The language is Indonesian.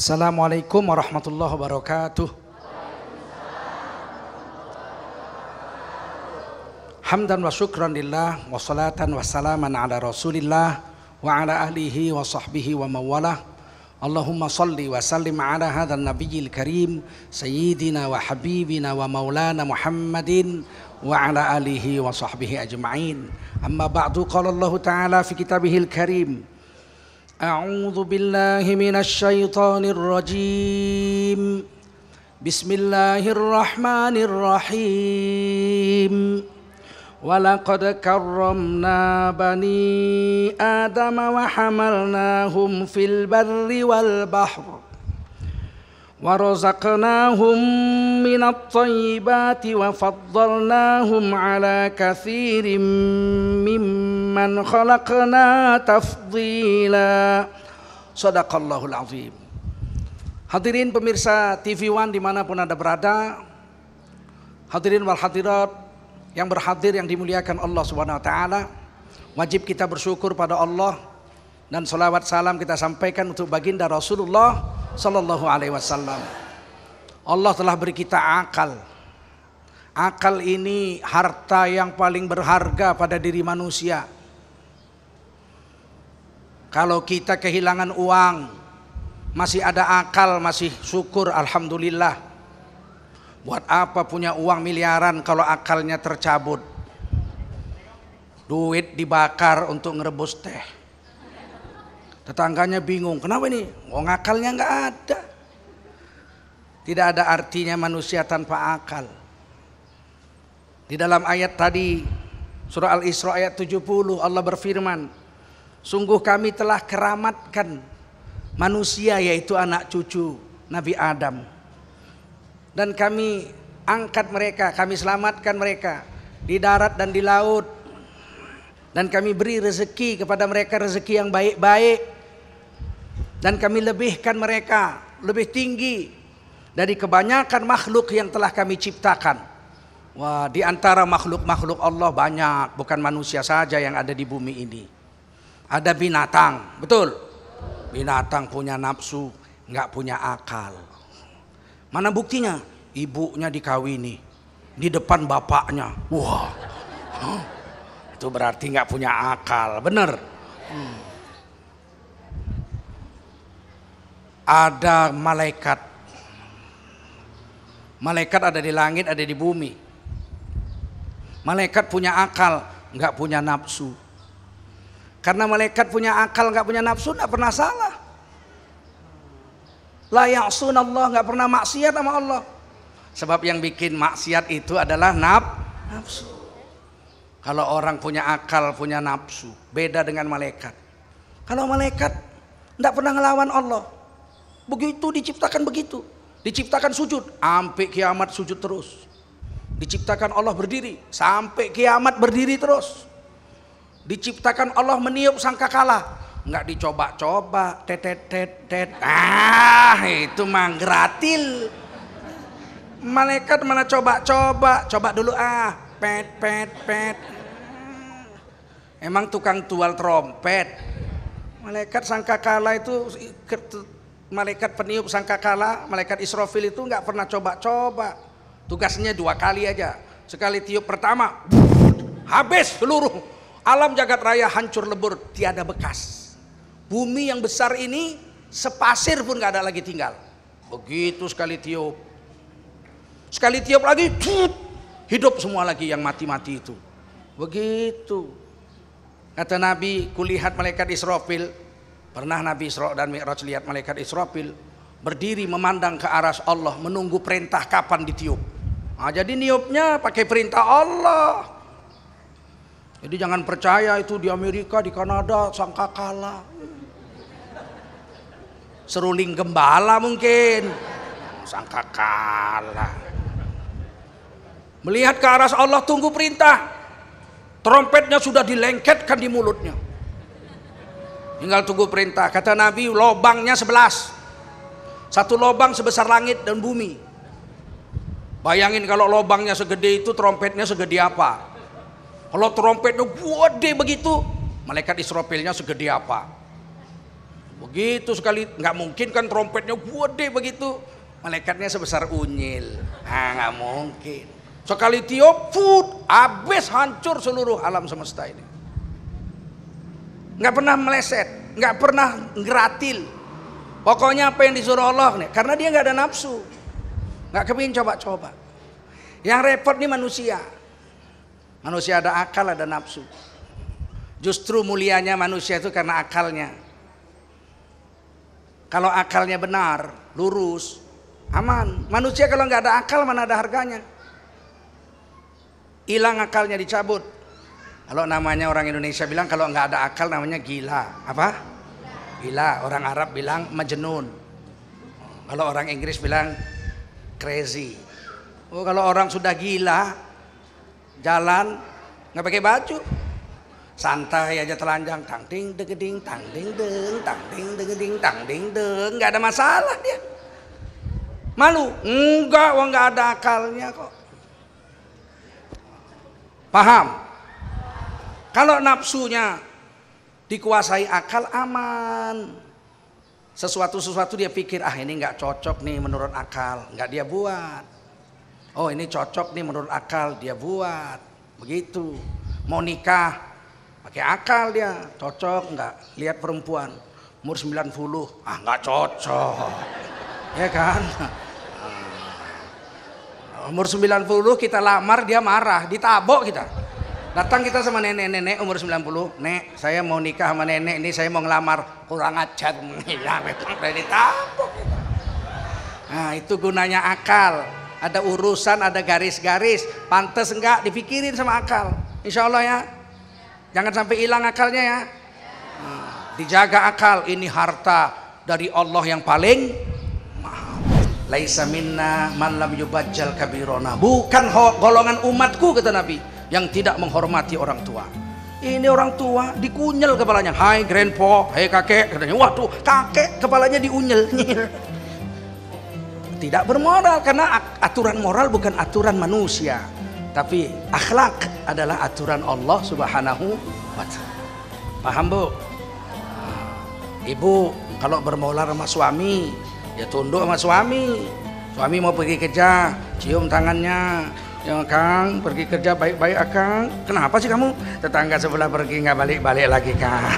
Assalamualaikum warahmatullahi wabarakatuh. Hamdan wa syukran lillah wa salatan wa salaman ala rasulillah wa ala ahlihi wa sahbihi wa mawalah. Allahumma salli wa sallim ala hadzal nabiyil karim sayyidina wa habibina wa maulana Muhammadin wa ala alihi wa sahbihi ajma'in. Amma ba'du, qala Allah ta'ala fi kitabihil karim, a'udzu billahi minasy syaithanir rajim. Bismillahirrahmanirrahim. Walaqad karramna bani Adam wa hamalnahum fil barri wal bahr wa razaqnahum minat thayyibati wa faddalnahum ala katsirin mimman khalaqna tafdila. Shadaqallahul azim. Hadirin pemirsa TV One dimanapun Anda berada, hadirin wal hadirat yang berhadir yang dimuliakan Allah Subhanahu wa taala, wajib kita bersyukur pada Allah dan salawat salam kita sampaikan untuk baginda Rasulullah sallallahu alaihi wasallam. Allah telah beri kita akal. Akal ini harta yang paling berharga pada diri manusia. Kalau kita kehilangan uang, masih ada akal, masih syukur, alhamdulillah. Buat apa punya uang miliaran kalau akalnya tercabut? Duit dibakar untuk ngerebus teh. Tetangganya bingung, kenapa ini? Akalnya nggak ada. Tidak ada artinya manusia tanpa akal. Di dalam ayat tadi, surah Al-Isra ayat 70, Allah berfirman, sungguh kami telah keramatkan manusia, yaitu anak cucu Nabi Adam. Dan kami angkat mereka, kami selamatkan mereka di darat dan di laut. Dan kami beri rezeki kepada mereka, rezeki yang baik-baik. Dan kami lebihkan mereka lebih tinggi dari kebanyakan makhluk yang telah kami ciptakan. Wah, di antara makhluk-makhluk Allah banyak, bukan manusia saja yang ada di bumi ini. Ada binatang, betul? Binatang punya nafsu, nggak punya akal. Mana buktinya? Ibunya dikawini di depan bapaknya. Wah, itu berarti nggak punya akal, bener. Ada malaikat. Malaikat ada di langit, ada di bumi. Malaikat punya akal, nggak punya nafsu. Karena malaikat punya akal, nggak punya nafsu, nggak pernah salah. La ya'sunallah, nggak pernah maksiat sama Allah. Sebab yang bikin maksiat itu adalah nafsu. Kalau orang punya akal, punya nafsu, beda dengan malaikat. Kalau malaikat nggak pernah ngelawan Allah. Begitu diciptakan begitu. Diciptakan sujud, sampai kiamat sujud terus. Diciptakan Allah berdiri, sampai kiamat berdiri terus. Diciptakan Allah meniup sangkakala, nggak dicoba-coba, tet. Itu mah gratil. Malaikat mana coba dulu, pet. Emang tukang tual trompet. Malaikat sangkakala itu, malaikat peniup sangkakala, malaikat Israfil itu nggak pernah coba-coba. Tugasnya 2 kali aja. Sekali tiup pertama, habis seluruh alam jagat raya hancur lebur, tiada bekas. Bumi yang besar ini sepasir pun gak ada lagi tinggal. Begitu sekali tiup. Sekali tiup lagi, hidup semua lagi yang mati-mati itu. Begitu. Kata Nabi, kulihat malaikat Israfil. Pernah Nabi Isra dan Mi'raj lihat malaikat Israfil berdiri memandang ke arah Allah, menunggu perintah kapan ditiup. Nah, jadi niupnya pakai perintah Allah. Jadi jangan percaya itu di Amerika, di Kanada sangkakala. Seruling gembala mungkin, sangkakala. Melihat ke arah Allah, tunggu perintah. Trompetnya sudah dilengketkan di mulutnya. Tinggal tunggu perintah. Kata Nabi, lobangnya 11. Satu lobang sebesar langit dan bumi. Bayangin kalau lobangnya segede itu, trompetnya segede apa? Kalau trompetnya gede begitu, malaikat Israfilnya segede apa? Begitu sekali, nggak mungkin kan trompetnya gede begitu. Malaikatnya sebesar unyil. Nggak mungkin. Sekali tiup, habis hancur seluruh alam semesta ini. Nggak pernah meleset, nggak pernah ngeratil. Pokoknya apa yang disuruh Allah nih, karena dia nggak ada nafsu, nggak kepingin coba-coba. Yang repot nih manusia. Manusia ada akal, ada nafsu. Justru mulianya manusia itu karena akalnya. Kalau akalnya benar, lurus, aman. Manusia kalau nggak ada akal mana ada harganya. Hilang akalnya dicabut. Kalau namanya orang Indonesia bilang kalau nggak ada akal namanya gila. Apa? Gila. Orang Arab bilang majnun. Kalau orang Inggris bilang crazy. Oh, kalau orang sudah gila, jalan nggak pakai baju, santai aja telanjang, tang ding degeding, tang ding deng, tang ding degeding, tang ding deng, nggak ada masalah dia. Malu? Enggak, wong nggak ada akalnya kok. Paham? Kalau nafsunya dikuasai akal aman. Sesuatu dia pikir, ini nggak cocok nih menurut akal, nggak dia buat. Oh ini cocok nih menurut akal, dia buat. Begitu. Mau nikah, pakai akal dia, cocok nggak? Lihat perempuan, umur 90, nggak cocok. Ya kan? Umur 90 kita lamar, dia marah, ditabok kita. Datang kita sama nenek-nenek umur 90, nek saya mau nikah sama nenek ini, saya mau ngelamar, kurang ajar, udah ditabok. Nah itu gunanya akal. Ada urusan, ada garis-garis, pantas enggak dipikirin sama akal. Insya Allah ya, jangan sampai hilang akalnya ya. Dijaga akal, ini harta dari Allah yang paling mahal. Laisa minna man lam yubajjal kabirona. Bukan golongan umatku kata Nabi yang tidak menghormati orang tua. Ini orang tua dikunyel kepalanya. Hai grandpa, hai kakek katanya. Waduh, kakek kepalanya diunyel. Tidak bermoral karena aturan moral bukan aturan manusia, tapi akhlak adalah aturan Allah Subhanahu wa ta'ala. Paham Bu? Ibu kalau bermoral sama suami ya tunduk sama suami. Suami mau pergi kerja, cium tangannya. Ya Kang, pergi kerja baik-baik Kang. Kenapa sih kamu? Tetangga sebelah pergi nggak balik-balik lagi Kang.